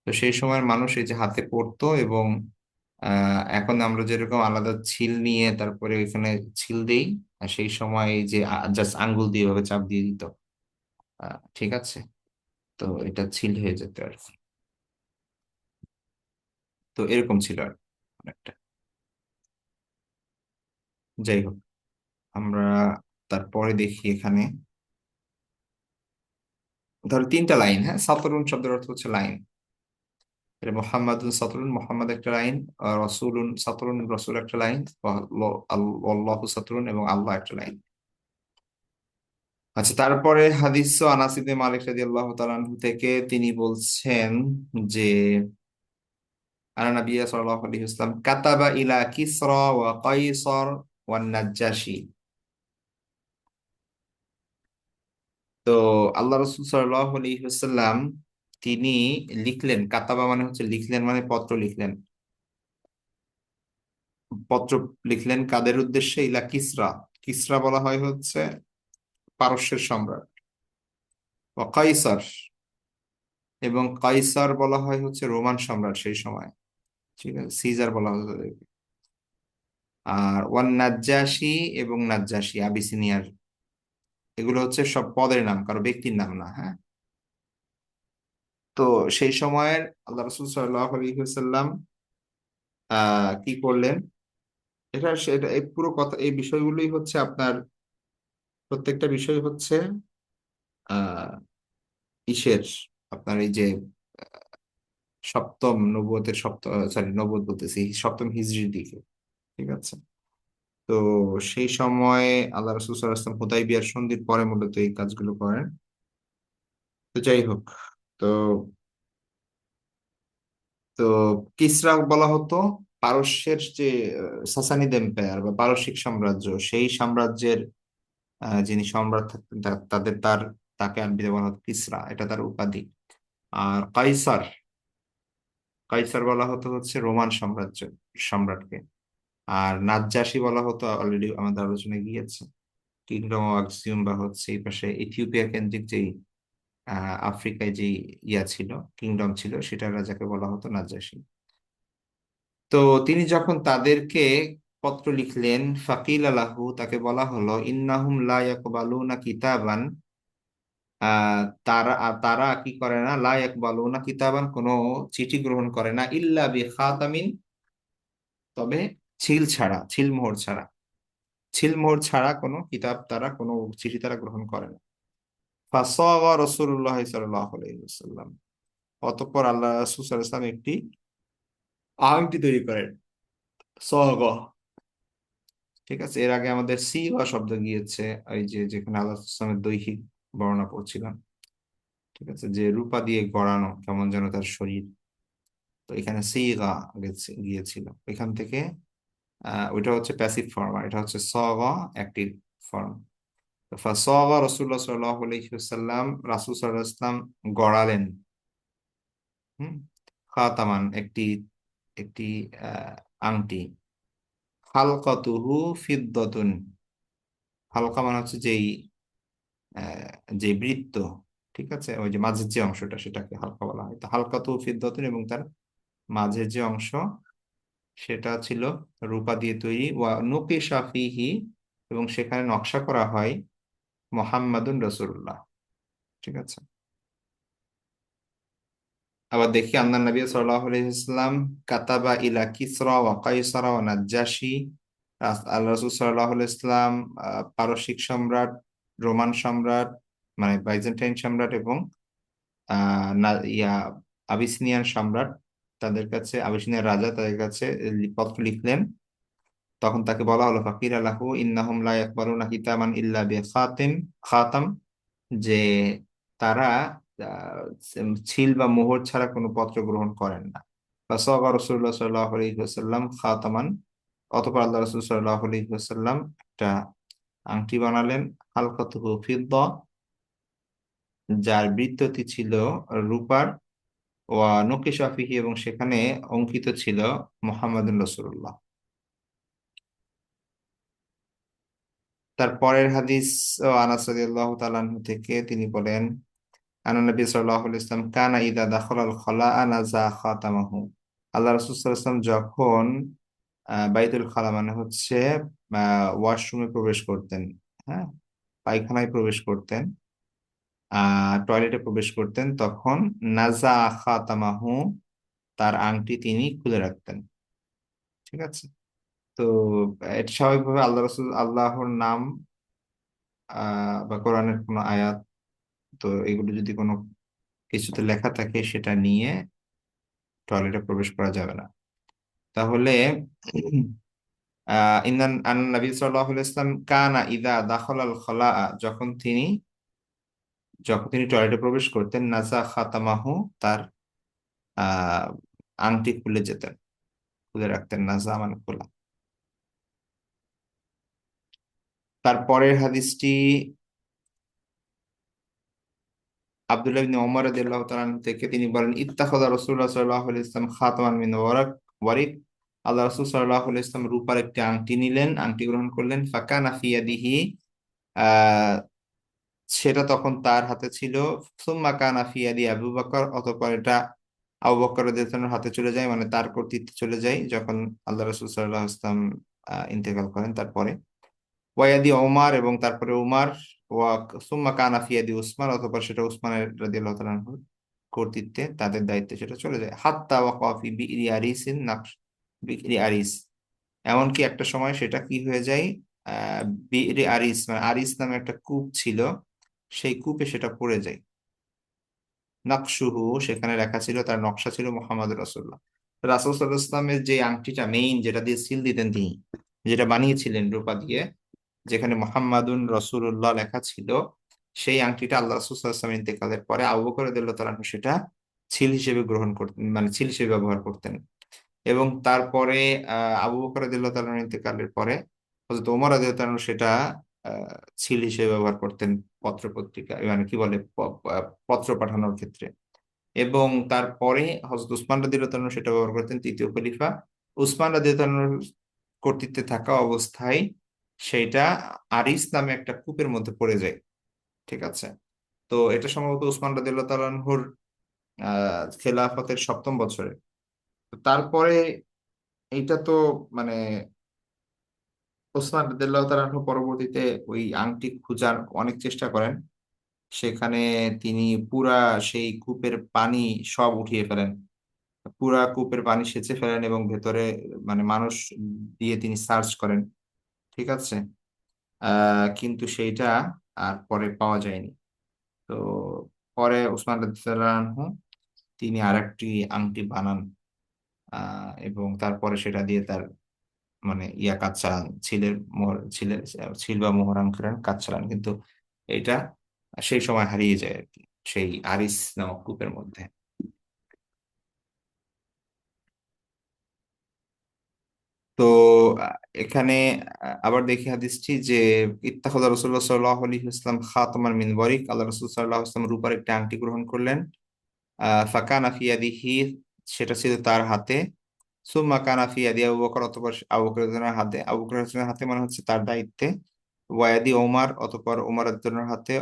তো সেই সময়ের মানুষ এই যে হাতে পড়তো, এবং এখন আমরা যেরকম আলাদা ছিল নিয়ে তারপরে ওইখানে ছিল দেই, আর সেই সময় এই যে জাস্ট আঙ্গুল দিয়ে ভাবে চাপ দিয়ে দিত। ঠিক আছে। তো এটা ছিল হয়ে যেত আর কি। তো এরকম ছিল আর কি অনেকটা। যাই হোক, আমরা তারপরে দেখি এখানে, ধরো তিনটা লাইন, হ্যাঁ, সাতরুন শব্দের অর্থ হচ্ছে লাইন। এটা মোহাম্মদুন সাতরুন, মোহাম্মদ একটা লাইন, রসুলুন সাতরুন, রসুল একটা লাইন, আল্লাহু সাতরুন এবং আল্লাহ একটা লাইন। আচ্ছা, তারপরে হাদিস আনাস ইবনে মালিক রাদিয়াল্লাহু তাআলা আনহু থেকে তিনি বলছেন যে আনা নবী সাল্লাল্লাহু আলাইহি ওয়াসাল্লাম কাতাবা ইলা কিসরা ওয়া কাইসার ওয়ান নাজ্জাশী। তো আল্লাহ রাসূল সাল্লাল্লাহু আলাইহি ওয়াসাল্লাম তিনি লিখলেন, কাতাবা মানে হচ্ছে লিখলেন, মানে পত্র লিখলেন। পত্র লিখলেন কাদের উদ্দেশ্যে? ইলা কিসরা। কিসরা বলা হয় হচ্ছে পারস্যের সম্রাট। ও কাইসার, এবং কাইসার বলা হয় হচ্ছে রোমান সম্রাট সেই সময়। ঠিক আছে, সিজার বলা হতো তাদেরকে। আর ওয়ান নাজ্জাশী, এবং নাজ্জাশী আবিসিনিয়ার। এগুলো হচ্ছে সব পদের নাম, কারো ব্যক্তির নাম না, হ্যাঁ। তো সেই সময়ের আল্লাহ রসুল সাল্লাল্লাহু আলাইহি ওয়াসাল্লাম কি করলেন, এটা সেটা এই পুরো কথা, এই বিষয়গুলোই হচ্ছে আপনার, প্রত্যেকটা বিষয় হচ্ছে আহ ইসের, আপনার এই যে সপ্তম নবুয়তের, সপ্তম, সরি নবুয়ত বলতেছি, সপ্তম হিজরির দিকে। ঠিক আছে। তো সেই সময় আল্লাহ রসুল সাল্লাল্লাহু আলাইহি ওয়াসাল্লাম হুদাইবিয়ার সন্ধির পরে মূলত এই কাজগুলো করেন। তো যাই হোক, তো তো কিসরা বলা হতো পারস্যের যে সাসানিদ এম্পায়ার বা পারসিক সাম্রাজ্য, সেই সাম্রাজ্যের যিনি সম্রাট থাকতেন তাদের তাকে আরবিতে বলা হতো কিসরা, এটা তার উপাধি। আর কাইসার, কাইসার বলা হতো হচ্ছে রোমান সাম্রাজ্য সম্রাটকে। আর নাজ্জাশী বলা হতো, অলরেডি আমাদের আলোচনায় গিয়েছে, কিংডম অফ আক্সিউম, বা হচ্ছে এই পাশে ইথিওপিয়া কেন্দ্রিক যেই আফ্রিকায় যে ইয়া ছিল, কিংডম ছিল, সেটার রাজাকে বলা হতো নাজ্জাশী। তো তিনি যখন তাদেরকে পত্র লিখলেন, ফাকিল আলাহু, তাকে বলা হলো ইন্নাহুম লা ইয়াকবালুনা কিতাবান, তারা কি করে না, লা ইয়াকবালুনা কিতাবান, কোনো চিঠি গ্রহণ করে না, ইল্লা বি খাতামিন, তবে ছিল ছাড়া, ছিলমোহর ছাড়া, ছিলমোহর ছাড়া কোনো কিতাব তারা, কোনো চিঠি তারা গ্রহণ করে না। ফাসাগা রাসূলুল্লাহ সাল্লাল্লাহু আলাইহি ওয়াসাল্লাম, অতঃপর আল্লাহ রাসূল সাল্লাল্লাহু আলাইহি ওয়াসাল্লাম একটি আংটি তৈরি করেন, সাগা। ঠিক আছে, এর আগে আমাদের সিগা শব্দ গিয়েছে, এই যে যেখানে আল্লাহ ইসলামের দৈহিক বর্ণনা পড়ছিলাম। ঠিক আছে, যে রূপা দিয়ে গড়ানো কেমন যেন তার শরীর। তো এখানে সিগা গিয়েছিল, এখান থেকে ওইটা হচ্ছে প্যাসিভ ফর্ম, আর এটা হচ্ছে সগা অ্যাক্টিভ ফর্ম। সগা রসুল্লাহ সাল্লাল্লাহু আলাইহি ওয়াসাল্লাম, রাসূল সাল্লাল্লাহু আলাইহি ওয়াসাল্লাম গড়ালেন। হুম, খাতামান, একটি একটি আংটি। হালকাতুহু ফিদ্দাতুন, হালকা মানে হচ্ছে যেই বৃত্ত, ঠিক আছে, ওই যে মাঝের যে অংশটা সেটাকে হালকা বলা হয়। তো হালকা তো ফিদ্দাতুন, এবং তার মাঝের যে অংশ সেটা ছিল রূপা দিয়ে তৈরি। ওয়া নুকিশা ফিহি, এবং সেখানে নকশা করা হয় মোহাম্মদুন রসুল্লাহ। ঠিক আছে। আবার দেখি, আন্না নবী সাল্লাল্লাহু আলাইহি ওয়াসাল্লাম কাতাবা ইলা কিসরা ওয়া কাইসারা ওয়া নাজ্জাশী। আল্লাহ রাসূল সাল্লাল্লাহু আলাইহি ওয়াসাল্লাম পারসিক সম্রাট, রোমান সম্রাট মানে বাইজেন্টাইন সম্রাট, এবং আবিসিনিয়ান সম্রাট, তাদের কাছে, আবিসিনিয়ার রাজা তাদের কাছে পত্র লিখলেন। তখন তাকে বলা হলো, ফাকির আলাহু ইন্নাহুম লা ইয়াকবালুনা কিতামান ইল্লা বিখাতিম খাতাম, যে তারা ছিল বা মোহর ছাড়া কোনো পত্র গ্রহণ করেন না। ফাসাগা রাসূলুল্লাহ সাল্লাল্লাহু আলাইহি ওয়াসাল্লাম খাতামান, অতঃপর আল্লাহ রাসূল সাল্লাল্লাহু আলাইহি ওয়াসাল্লাম একটা আংটি বানালেন, হালকাতুহু ফিদ্দা, যার বৃত্তটি ছিল রূপার, ওয়া নুকিশা ফিহি, এবং সেখানে অঙ্কিত ছিল মুহাম্মাদুর রাসূলুল্লাহ। তার পরের হাদিস আনাস রাদিয়াল্লাহু তাআলা আনহু থেকে, তিনি বলেন, আনা নবী সাল্লাল্লাহু আলাইহি ওয়াসাল্লাম কানা ইদা দাখালাল খালাআ নাযা খাতামাহু। আল্লাহ রাসূল সাল্লাল্লাহু আলাইহি ওয়াসাল্লাম যখন বাইতুল খালা মানে হচ্ছে ওয়াশরুমে প্রবেশ করতেন, হ্যাঁ, পায়খানায় প্রবেশ করতেন, টয়লেটে প্রবেশ করতেন, তখন নাযা খাতামাহু, তার আংটি তিনি খুলে রাখতেন। ঠিক আছে। তো এটা স্বাভাবিকভাবে আল্লাহ রাসূল, আল্লাহর নাম বা কোরআনের কোনো আয়াত, তো এগুলো যদি কোনো কিছুতে লেখা থাকে সেটা নিয়ে টয়লেটে প্রবেশ করা যাবে না। তাহলে ইন্নান আন নবী সাল্লাল্লাহু আলাইহি ওয়াসাল্লাম কানা ইদা দাখালাল খালাআ, যখন তিনি টয়লেটে প্রবেশ করতেন, নাজা খাতামাহু, তার আহ আংটি খুলে যেতেন, খুলে রাখতেন, নাজা মানে খোলা। তারপরের হাদিসটি আব্দুল্লাহ ইবনে ওমর রাদিয়াল্লাহু তাআলা আনহু থেকে, তিনি বলেন, ইত্তাখাযা রাসূলুল্লাহ সাল্লাল্লাহু আলাইহি ওয়াসাল্লাম খাতামান মিন ওয়ারিক। আল্লাহ রাসূল সাল্লাল্লাহু আলাইহি ওয়াসাল্লাম রূপার একটি আংটি নিলেন, আংটি গ্রহণ করলেন। ফাকানা ফি ইয়াদিহি, আহ সেটা তখন তার হাতে ছিল। সুম্মা কানা ফি ইয়াদি আবু বকর, অতঃপর এটা আবু বকর রাদিয়াল্লাহু তাআলার হাতে চলে যায়, মানে তার কর্তৃত্বে চলে যায় যখন আল্লাহ রাসূল সাল্লাল্লাহু আলাইহি ওয়াসাল্লাম ইন্তেকাল করেন। তারপরে ওয়াইয়াদি ওমর, এবং তারপরে উমার। ওয়া সুম্মা কানা ফি ইয়াদি উসমান, অতঃপর সেটা উসমানের রাদিয়াল্লাহু তাআলা আনহুর কর্তৃত্বে, তাদের দায়িত্বে সেটা চলে যায়। হাত্তা ওয়াকা ফি বিইরি আরিসিন নাকশ, বিইরি আরিস, এমনকি একটা সময় সেটা কি হয়ে যায়, আহ বিইরি আরিস মানে আরিস নামে একটা কূপ ছিল, সেই কূপে সেটা পড়ে যায়। নাকশুহু, সেখানে লেখা ছিল, তার নকশা ছিল মোহাম্মদ রাসূলুল্লাহ। রাসূল সাল্লাল্লাহু আলাইহি ওয়াসাল্লামের যে আংটিটা মেইন, যেটা দিয়ে সিল দিতেন তিনি, যেটা বানিয়েছিলেন রূপা দিয়ে, যেখানে মোহাম্মদুন রসুল্লাহ লেখা ছিল, সেই আংটিটা আল্লাহ রাসূল সাল্লাল্লাহু আলাইহি ওয়াসাল্লাম ইন্তেকালের পরে আবু বকর রাদিয়াল্লাহু তাআলা আনহু সেটা ছিল হিসেবে গ্রহণ করতেন, মানে ছিল হিসেবে ব্যবহার করতেন। এবং তারপরে আবু বকর রাদিয়াল্লাহু তাআলা আনহু ইন্তেকালের পরে হযরত ওমর রাদিয়াল্লাহু তাআলা আনহু সেটা ছিল হিসেবে ব্যবহার করতেন, পত্র পত্রিকা মানে কি বলে পত্র পাঠানোর ক্ষেত্রে। এবং তারপরে হযরত উসমান রাদিয়াল্লাহু তাআলা আনহু সেটা ব্যবহার করতেন, তৃতীয় খলিফা উসমান রাদিয়াল্লাহু তাআলা আনহুর কর্তৃত্বে থাকা অবস্থায় সেইটা আরিস নামে একটা কূপের মধ্যে পড়ে যায়। ঠিক আছে। তো এটা সম্ভবত উসমান রাদিয়াল্লাহু তাআলা আনহুর খেলাফতের 7ম বছরে। তো তারপরে এইটা তো মানে ওসমান রাদিয়াল্লাহু তাআলা আনহু পরবর্তীতে ওই আংটি খোঁজার অনেক চেষ্টা করেন, সেখানে তিনি পুরা সেই কূপের পানি সব উঠিয়ে ফেলেন, পুরা কূপের পানি সেচে ফেলেন, এবং ভেতরে মানে মানুষ দিয়ে তিনি সার্চ করেন। ঠিক আছে। কিন্তু সেইটা আর পরে পাওয়া যায়নি। তো পরে ওসমান রাদিয়াল্লাহু আনহু তিনি আরেকটি আংটি বানান, এবং তারপরে সেটা দিয়ে তার মানে কাজ চালান, ছিল বা মোহর আংটির কাজ চালান, কিন্তু এটা সেই সময় হারিয়ে যায় আর কি, সেই আরিস নামক কূপের মধ্যে। তো এখানে আবার দেখি হাদিসটি যে, ইত্তাখাযা রাসূলুল্লাহ সাল্লাল্লাহু আলাইহি ওয়াসাল্লাম খাতামান মিন ওয়ারিক, আল্লাহ রাসূল সাল্লাল্লাহু আলাইহি ওয়াসাল্লাম রূপার একটি আংটি গ্রহণ করলেন। ফাকানা ফি ইয়াদিহি, সেটা ছিল তার হাতে। সুম্মা কানা ফি ইয়াদি আবু বকর, অতঃপর আবু বকরের হাতে, আবু বকরের হাতে মানে হচ্ছে তার দায়িত্বে। ওয়াদি ওমর, অতঃপর ওমর রাদিয়াল্লাহু আনহুর হাতে,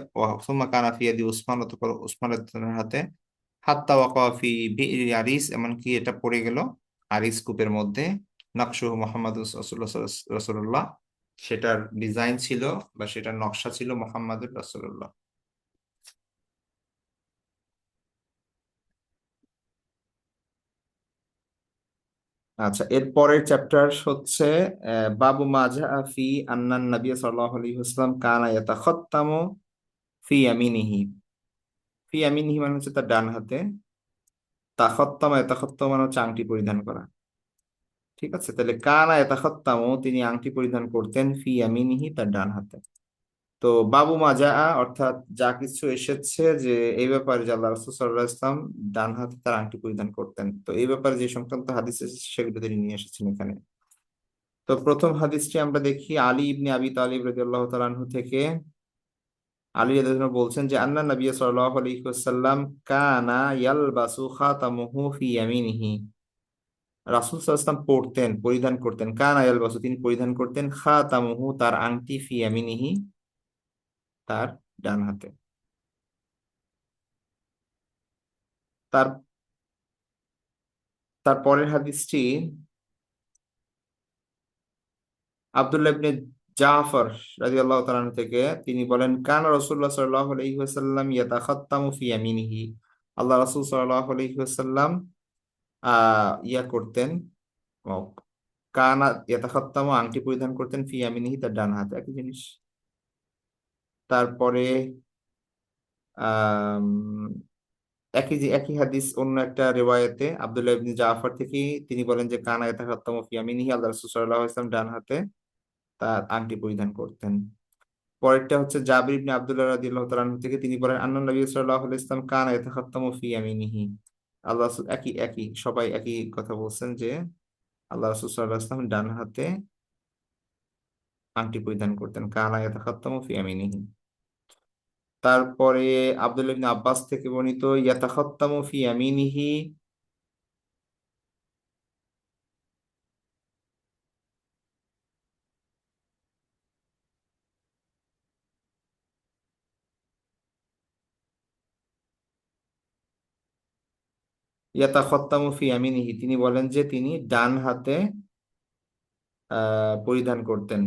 সুম্মা কানা ফি ইয়াদি উসমান, অতঃপর উসমান রাদিয়াল্লাহু আনহুর হাতে, হাত্তা ওয়াকা ফি বি'রি আরিস, এমনকি এটা পড়ে গেল আরিস কূপের মধ্যে। নকশুহু মুহাম্মদ রাসূলুল্লাহ, সেটার ডিজাইন ছিল বা সেটার নকশা ছিল মুহাম্মাদুর রাসূলুল্লাহ। আচ্ছা, এর পরের চ্যাপ্টার হচ্ছে বাবু মাজা ফি আন্নান নবী সাল্লাল্লাহু আলাইহি ওয়াসাল্লাম কানা ইয়াতাখাত্তামু ফি ইয়ামিনিহি। ফি ইয়ামিনিহি মানে হচ্ছে তার ডান হাতে, তাখাত্তামা ইয়াতাখাত্তামু মানে হচ্ছে আংটি পরিধান করা। ঠিক আছে, তাহলে কানা ইয়াতাখাত্তামু, তিনি আংটি পরিধান করতেন, ফি ইয়ামিনিহি তার ডান হাতে। তো বাবু মাজা অর্থাৎ যা কিছু এসেছে যে এই ব্যাপারে যে আল্লাহ রাসূল সাল্লাল্লাহু আলাইহি ওয়াসাল্লাম ডান হাতে তার আংটি পরিধান করতেন, তো এই ব্যাপারে যে সংক্রান্ত হাদিস এসেছে সেগুলো তিনি নিয়ে এসেছেন এখানে। তো প্রথম হাদিসটি আমরা দেখি আলী ইবনে আবি তালিব রাদিয়াল্লাহু তাআলা আনহু থেকে। আলী রাদিয়াল্লাহু আনহু বলছেন যে আন্না নবী সাল্লাল্লাহু আলাইহি ওয়াসাল্লাম কানা ইয়ালবাসু খাতামুহু ফি ইয়ামিনিহি। রাসূল সাল্লাল্লাহু আলাইহি ওয়াসাল্লাম পরতেন, পরিধান করতেন, কানা ইয়ালবাসু তিনি পরিধান করতেন, খাতামুহু তার আংটি, ফি ইয়ামিনিহি তার ডান হাতে। তার তার পরের হাদিসটি আব্দুল্লাহ ইবনে জাফর রাদিয়াল্লাহু তাআলা আনহু থেকে। তিনি বলেন কানা রাসূলুল্লাহ সাল্লাল্লাহু আলাইহি ওয়াসাল্লাম ইয়াতাখাত্তামু ফি ইয়ামিনিহি। আল্লাহ রাসূল সাল্লাল্লাহু আলাইহি ওয়াসাল্লাম ইয়া করতেন, ও, কানা ইয়াতাখাত্তামু আংটি পরিধান করতেন, ফি ইয়ামিনিহি তার ডান হাতে, একই জিনিস। তারপরে আম, একই হাদিস অন্য একটা রিওয়ায়াতে আব্দুল্লাহ ইবনে জাফর থেকে তিনি বলেন যে কানা ইয়াতাখাত্তামু ফি ইয়ামিনিহি, আল্লাহ রাসূল সাল্লাল্লাহু আলাইহি ওয়াসাল্লাম ডান হাতে তার আংটি পরিধান করতেন। পরেরটা হচ্ছে জাবির ইবনে আব্দুল্লাহ রাদিয়াল্লাহু তাআলা আনহু থেকে। তিনি বলেন আন্নান নবী সাল্লাল্লাহু আলাইহি ওয়াসাল্লাম কানা ইয়াতাখাত্তামু ফি ইয়ামিনিহি। আল্লাহ রাসূল একই একই সবাই একই কথা বলছেন যে আল্লাহ রাসূল সাল্লাল্লাহু আলাইহি ওয়াসাল্লাম ডান হাতে আংটি পরিধান করতেন, কানা ইয়াতাখাত্তামু ফি ইয়ামিনিহি। তারপরে আব্দুল্লাহ ইবনে আব্বাস থেকে বর্ণিত ইয়াতাখাত্তামু ফি ইয়ামিনিহি, ইয়াতাখাত্তামু ফি ইয়ামিনিহি তিনি বলেন যে তিনি ডান হাতে পরিধান করতেন।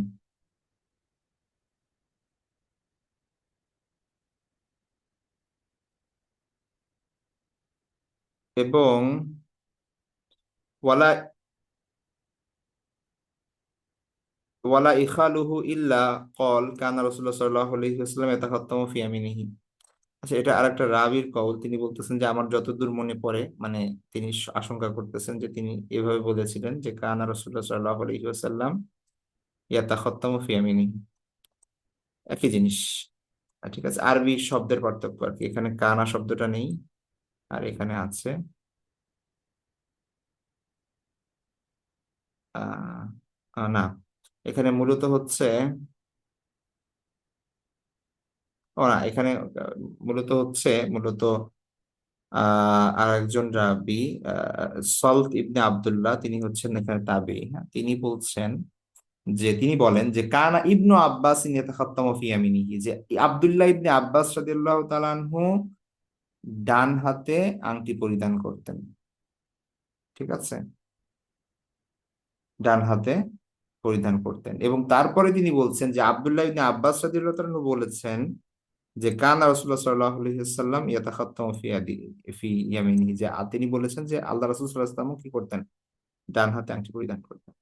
এবং ওয়ালা ওয়ালা ইখালুহু ইল্লা কল কানা রাসূলুল্লাহ সাল্লাল্লাহু আলাইহি ওয়াসাল্লাম ইয়াতাখাত্তামু ফি ইয়ামিনিহি। আচ্ছা, এটা আরেকটা রাবীর কওল, তিনি বলতেছেন যে আমার যতদূর মনে পড়ে, মানে তিনি আশঙ্কা করতেছেন যে তিনি এভাবে বলেছিলেন যে কানা রাসূলুল্লাহ সাল্লাল্লাহু আলাইহি ওয়াসাল্লাম ইয়াতাখাত্তামু ফি ইয়ামিনিহি, একই জিনিস। ঠিক আছে, আরবি শব্দের পার্থক্য আর কি, এখানে কানা শব্দটা নেই আর এখানে আছে। আহ না, এখানে মূলত হচ্ছে, ও না, এখানে মূলত আর একজন রাবি, সল্ট ইবনে আব্দুল্লাহ, তিনি হচ্ছেন এখানে তাবি, হ্যাঁ, তিনি বলছেন যে তিনি বলেন যে কানা ইবনু আব্বাস ইয়াতাখাত্তামু ফি ইয়ামিনিহি, যে আব্দুল্লাহ ইবনে আব্বাস রাদিয়াল্লাহু তাআলা আনহু ডান হাতে আংটি পরিধান করতেন। ঠিক আছে, ডান হাতে পরিধান করতেন, এবং তারপরে তিনি বলছেন যে আব্দুল্লাহ ইবনে আব্বাস রাদিয়াল্লাহু তাআলা আনহু বলেছেন যে কানা রাসূলুল্লাহ সাল্লাল্লাহু আলাইহি ওয়াসাল্লাম ইয়াতাখাত্তামু ফি ইয়ামিনিহি, যে তিনি বলেছেন যে আল্লাহ রাসূল সাল্লাল্লাহু আলাইহি ওয়াসাল্লাম কি করতেন, ডান হাতে আংটি পরিধান করতেন।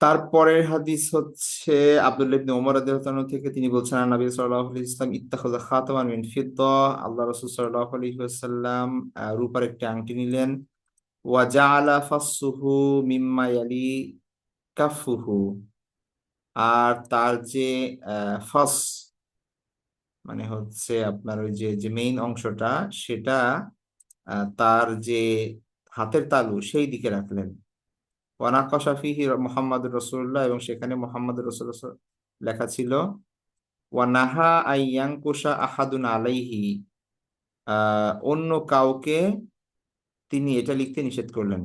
তারপরের হাদিস হচ্ছে আব্দুল্লাহ ইবনে ওমর রাদিয়াল্লাহু তাআলা থেকে। তিনি বলছেন আর নবী সাল্লাল্লাহু আলাইহি ওয়াসাল্লাম ইত্তাখাযা খাতামান মিন ফিদ্দা, আল্লাহ রাসূল সাল্লাল্লাহু আলাইহি ওয়াসাল্লাম রূপার একটি আংটি নিলেন। ওয়া জাআলা ফাসসুহু মিম্মা ইয়ালি কাফফুহু, আর তার যে ফাস মানে হচ্ছে আপনার ওই যে যে মেইন অংশটা, সেটা তার যে হাতের তালু সেই দিকে রাখলেন। ওয়ানাক্কাশা ফীহি মুহাম্মাদুর রাসূলুল্লাহ, এবং সেখানে মুহাম্মাদুর রাসূলুল্লাহ লেখা ছিল। ওয়ানাহা আইয়াংকুশা আহাদুন আলাইহি, অন্য কাউকে তিনি এটা লিখতে নিষেধ করলেন।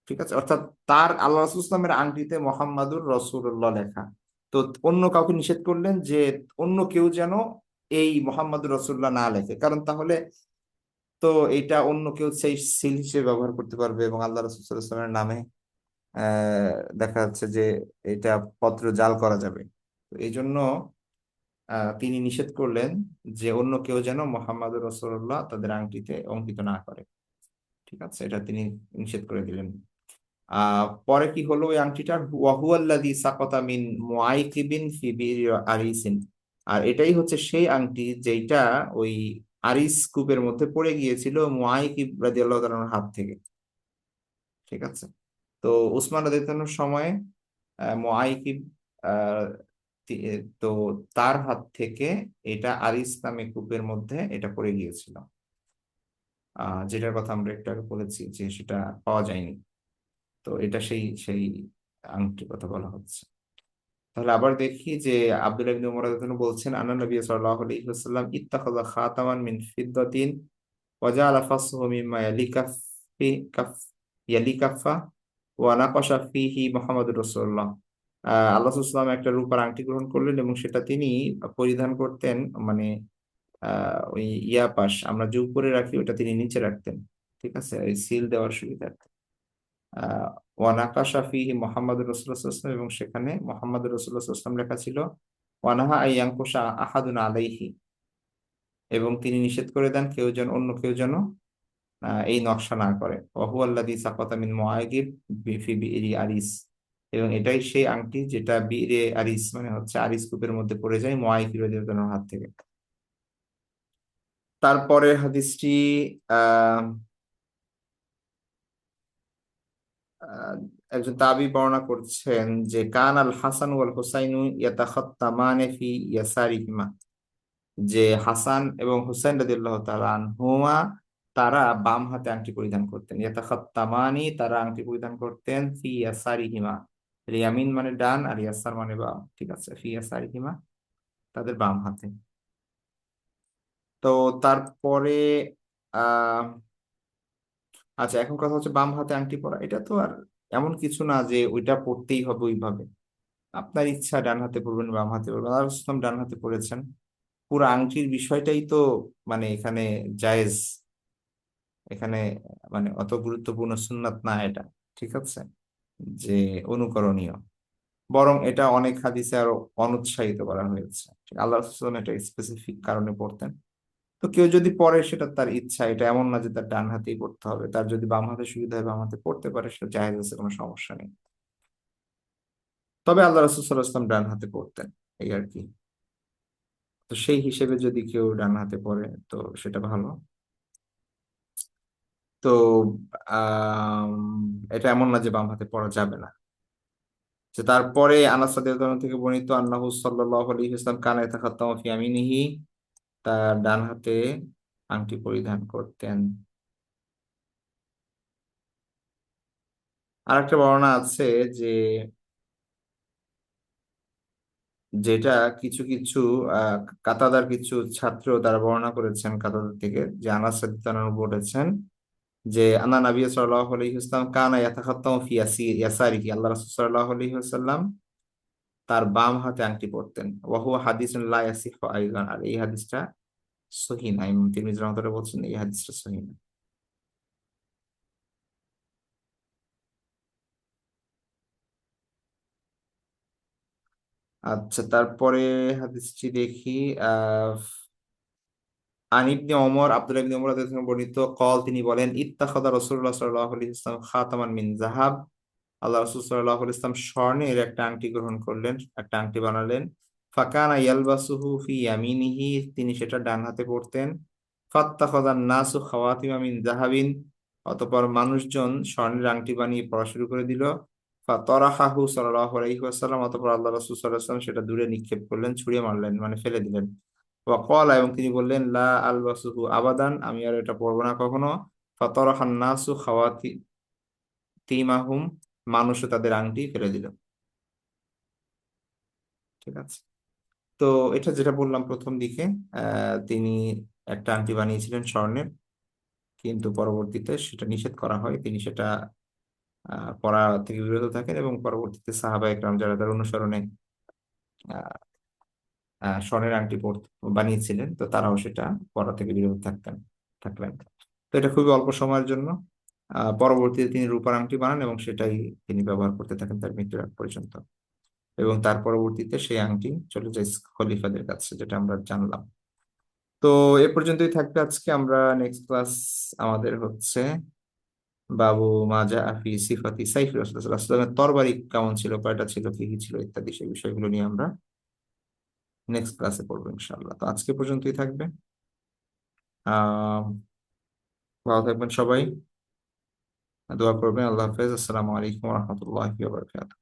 ঠিক আছে, অর্থাৎ তার আল্লাহ রাসূল ইসলামের আংটিতে মোহাম্মদুর রসুল্লাহ লেখা। তো অন্য কাউকে নিষেধ করলেন যে অন্য কেউ যেন এই মোহাম্মদুর রসুল্লাহ না লেখে, কারণ তাহলে তো এটা অন্য কেউ সেই সিল হিসেবে ব্যবহার করতে পারবে এবং আল্লাহ রাসূল সাল্লাল্লাহু আলাইহি ওয়াসাল্লামের নামে দেখা যাচ্ছে যে এটা পত্র জাল করা যাবে। তো এই জন্য তিনি নিষেধ করলেন যে অন্য কেউ যেন মোহাম্মদুর রসুল্লাহ তাদের আংটিতে অঙ্কিত না করে। ঠিক আছে, এটা তিনি নিষেধ করে দিলেন। পরে কি হলো ওই আংটিটার, ওয়াহুয়াল্লাযী সাকাতা মিন মুআইকিবিন ফি বিরি আরিসিন। আর এটাই হচ্ছে সেই আংটি যেটা ওই আরিস কূপের মধ্যে পড়ে গিয়েছিল মুআইকিব রাদিয়াল্লাহু তাআলার হাত থেকে। ঠিক আছে, তো উসমান রাদিয়াল্লাহু তাআলার সময় মুআইকিব আহ, তো তার হাত থেকে এটা আরিস নামে কূপের মধ্যে এটা পড়ে গিয়েছিল, যেটার কথা আমরা একটু আগে বলেছি যে সেটা পাওয়া যায়নি। তো এটা সেই সেই আংটির কথা বলা হচ্ছে। তাহলে আবার দেখি যে আব্দুল্লাহ ইবনে উমর রাদিয়াল্লাহু আনহু বলছেন, আন্না নবী সাল্লাল্লাহু আলাইহি ওয়াসাল্লাম ইত্তাখাযা খাতামান মিন ফিদ্দাতিন ওয়া জাআলা ফাসহু মিম্মা ইয়ালিকাফি কাফ ইয়ালিকাফা ওয়া নাকাশা ফিহি মুহাম্মাদুর রাসূলুল্লাহ। আল্লাহ রাসূলুল্লাহ সাল্লাল্লাহু আলাইহি ওয়াসাল্লাম একটা রূপার আংটি গ্রহণ করলেন এবং সেটা তিনি পরিধান করতেন, মানে ওই ইয়াপাশ আমরা যে উপরে রাখি ওটা তিনি নিচে রাখতেন। ঠিক আছে, ওই সিল দেওয়ার সুবিধার্থে। ওয়ানাকাশা ফিহি মোহাম্মদুর রাসূলুল্লাহ সাল্লাল্লাহু আলাইহি ওয়াসাল্লাম, এবং সেখানে মোহাম্মদুর রাসূলুল্লাহ সাল্লাল্লাহু আলাইহি ওয়াসাল্লাম লেখা ছিল। ওয়ানাহা আইয়াংকুশা আহাদুন আলাইহি, এবং তিনি নিষেধ করে দেন অন্য কেউ যেন এই নকশা না করে। ওহু আল্লাযী সাকাতা মিন মুআইকিব ফি বিইরি আরিস, এবং এটাই সেই আংটি যেটা বিইরে আরিস মানে হচ্ছে আরিস কূপের মধ্যে পড়ে যায় মুআইকিব রাদিয়াল্লাহু তাআলার হাত থেকে। তারপরে হাদিসটি আহ আহ, একজন তাবি বর্ণনা করছেন যে কান আল হাসান ওয়াল হুসাইনু ইয়াতাখাত্তামানে ফি ইয়াসারিহিমা, যে হাসান এবং হুসাইন রাদিয়াল্লাহু তাআলা আনহুমা তারা বাম হাতে আংটি পরিধান করতেন। ইয়াতাখাত্তামানি, তারা আংটি পরিধান করতেন ফি ইয়াসারিহিমা। ইয়ামিন মানে ডান আর ইয়াসার মানে বাম। ঠিক আছে, ফি ইয়াসারিহিমা তাদের বাম হাতে। তো তারপরে আহ আচ্ছা, এখন কথা হচ্ছে বাম হাতে আংটি পরা, এটা তো আর এমন কিছু না যে ওইটা পড়তেই হবে ওইভাবে। আপনার ইচ্ছা ডান হাতে পড়বেন বাম হাতে পড়বেন, আল্লাহ রাসূল সাল্লাল্লাহু আলাইহি ওয়াসাল্লাম ডান হাতে পড়েছেন। পুরো আংটির বিষয়টাই তো মানে এখানে জায়েজ, এখানে মানে অত গুরুত্বপূর্ণ সুন্নাত না এটা। ঠিক আছে, যে অনুকরণীয়, বরং এটা অনেক হাদিসে আরো অনুৎসাহিত করা হয়েছে। আল্লাহ রাসূল সাল্লাল্লাহু আলাইহি ওয়াসাল্লাম এটা স্পেসিফিক কারণে পড়তেন। তো কেউ যদি পড়ে সেটা তার ইচ্ছা, এটা এমন না যে তার ডান হাতেই পড়তে হবে। তার যদি বাম হাতে সুবিধা হয় বাম হাতে পড়তে পারে, সেটা জায়েজ আছে, কোনো সমস্যা নেই। তবে আল্লাহ রাসূল সাল্লাল্লাহু আলাইহি ওয়াসাল্লাম ডান হাতে পড়তেন, এই আর কি। তো সেই হিসেবে যদি কেউ ডান হাতে পড়ে তো সেটা ভালো। তো আম, এটা এমন না যে বাম হাতে পড়া যাবে না। যে তারপরে আনাস রাদিয়াল্লাহু আনহু থেকে বর্ণিত আন্নাহু সাল্লাল্লাহু আলাইহি ওয়াসাল্লাম কানা ইয়াতাখাত্তামু ফি ইয়ামিনিহি, তার ডান হাতে আংটি পরিধান করতেন। আর একটা বর্ণনা আছে যে যেটা কিছু কিছু আহ কাতাদার কিছু ছাত্র তারা বর্ণনা করেছেন কাতাদার থেকে, যে আনাস রাদিয়াল্লাহু আনহু বলেছেন যে আন্না নবী সাল্লাল্লাহু আলাইহি ওয়াসাল্লাম কানা ইয়াতাখাত্তামু ফি ইয়াসারিহি, আল্লাহ রাসূল সাল্লাল্লাহু আলাইহি ওয়াসাল্লাম তার বাম হাতে আংটি পরতেন। ওয়া হুয়া হাদিসুন লা ইয়াসিহু আইদান, আর এই হাদিসটা সহিহ না। ইমাম তিরমিজি রাহমাতুল্লাহ বলছেন এই হাদিসটা সহিহ না। আচ্ছা, তারপরে হাদিসটি দেখি। আহ আন ইবনে ওমর, আব্দুল্লাহ ইবনে ওমর রাদিয়াল্লাহু আনহু বর্ণিত কল, তিনি বলেন ইত্তাখাযা রাসূলুল্লাহ সাল্লাল্লাহু আলাইহি ওয়াসাল্লাম খাতামান মিন যাহাব, আল্লাহ রাসূল সাল্লাল্লাহু আলাইহি ওয়াসাল্লাম স্বর্ণের একটা আংটি গ্রহণ করলেন, একটা আংটি বানালেন। ফাকানা ইয়ালবাসুহু ফি ইয়ামিনিহি, তিনি সেটা ডান হাতে পরতেন। ফাত্তাখাযান নাসু খাওয়াতিমা মিন যাহাবিন, অতঃপর মানুষজন স্বর্ণের আংটি বানিয়ে পড়া শুরু করে দিল। ফাতারাহাহু সাল্লাল্লাহু আলাইহি ওয়াসাল্লাম, অতঃপর আল্লাহ রাসূল সাল্লাল্লাহু আলাইহি ওয়াসাল্লাম সেটা দূরে নিক্ষেপ করলেন, ছুঁড়ে মারলেন, মানে ফেলে দিলেন। ওয়াকালা, এবং তিনি বললেন লা আলবাসুহু আবাদান, আমি আর এটা পরবো না কখনো। ফাতারাহান নাসু খাওয়াতিমাহুম, মানুষও তাদের আংটি ফেলে দিল। ঠিক আছে, তো এটা যেটা বললাম প্রথম দিকে, তিনি একটা আংটি বানিয়েছিলেন স্বর্ণের, কিন্তু পরবর্তীতে সেটা নিষেধ করা হয়, তিনি সেটা পড়া থেকে বিরত থাকেন এবং পরবর্তীতে সাহাবা একরাম যারা তার অনুসরণে স্বর্ণের আংটি বানিয়েছিলেন, তো তারাও সেটা পড়া থেকে বিরত থাকলেন। তো এটা খুবই অল্প সময়ের জন্য। পরবর্তীতে তিনি রূপার আংটি বানান এবং সেটাই তিনি ব্যবহার করতে থাকেন তার মৃত্যুর আগ পর্যন্ত। এবং তার পরবর্তীতে সেই আংটি চলে যায় খলিফাদের কাছে, যেটা আমরা জানলাম। তো এ পর্যন্তই থাকবে আজকে। আমরা নেক্সট ক্লাস আমাদের হচ্ছে বাবু মাজা আফি সিফাতি সাইফি রাসূলুল্লাহ সাল্লাল্লাহু আলাইহি ওয়াসাল্লামের তরবারি কেমন ছিল, কয়টা ছিল, কি কি ছিল ইত্যাদি, সেই বিষয়গুলো নিয়ে আমরা নেক্সট ক্লাসে পড়বো ইনশাআল্লাহ। তো আজকে পর্যন্তই থাকবে। আহ ভালো থাকবেন সবাই, দোয়া করবেন। আল্লাহ হাফেজ। আসসালামু আলাইকুম রহমতুল্লাহ।